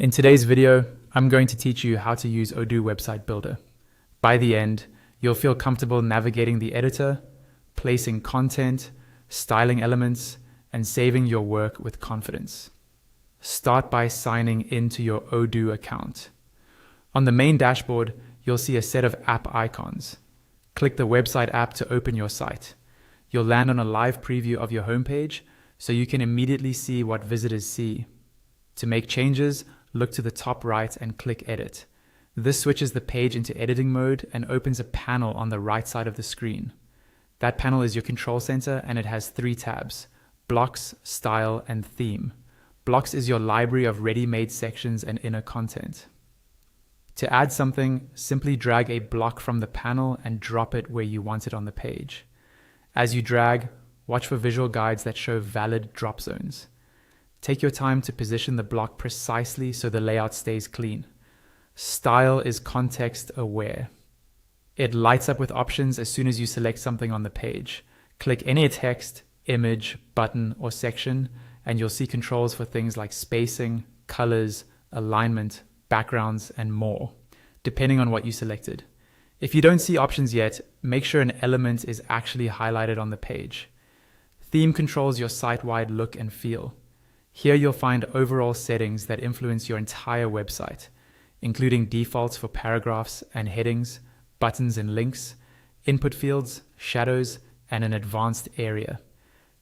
In today's video, I'm going to teach you how to use Odoo Website Builder. By the end, you'll feel comfortable navigating the editor, placing content, styling elements, and saving your work with confidence. Start by signing into your Odoo account. On the main dashboard, you'll see a set of app icons. Click the website app to open your site. You'll land on a live preview of your homepage so you can immediately see what visitors see. To make changes, look to the top right and click Edit. This switches the page into editing mode and opens a panel on the right side of the screen. That panel is your control center and it has 3 tabs: Blocks, Style, and Theme. Blocks is your library of ready-made sections and inner content. To add something, simply drag a block from the panel and drop it where you want it on the page. As you drag, watch for visual guides that show valid drop zones. Take your time to position the block precisely so the layout stays clean. Style is context aware. It lights up with options as soon as you select something on the page. Click any text, image, button, or section, and you'll see controls for things like spacing, colors, alignment, backgrounds, and more, depending on what you selected. If you don't see options yet, make sure an element is actually highlighted on the page. Theme controls your site-wide look and feel. Here you'll find overall settings that influence your entire website, including defaults for paragraphs and headings, buttons and links, input fields, shadows, and an advanced area.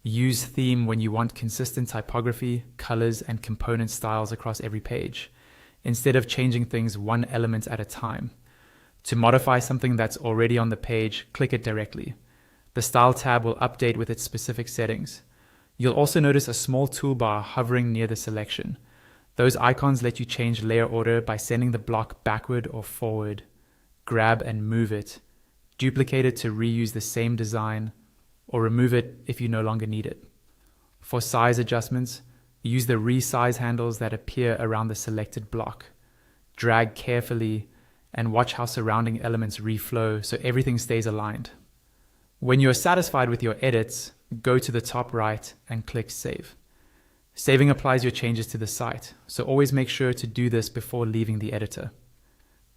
Use theme when you want consistent typography, colors, and component styles across every page, instead of changing things one element at a time. To modify something that's already on the page, click it directly. The Style tab will update with its specific settings. You'll also notice a small toolbar hovering near the selection. Those icons let you change layer order by sending the block backward or forward. Grab and move it. Duplicate it to reuse the same design, or remove it if you no longer need it. For size adjustments, use the resize handles that appear around the selected block. Drag carefully and watch how surrounding elements reflow so everything stays aligned. When you're satisfied with your edits, go to the top right and click Save. Saving applies your changes to the site, so always make sure to do this before leaving the editor.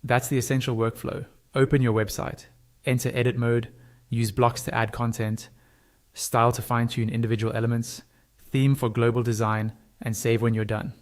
That's the essential workflow. Open your website, enter edit mode, use blocks to add content, style to fine-tune individual elements, theme for global design, and save when you're done.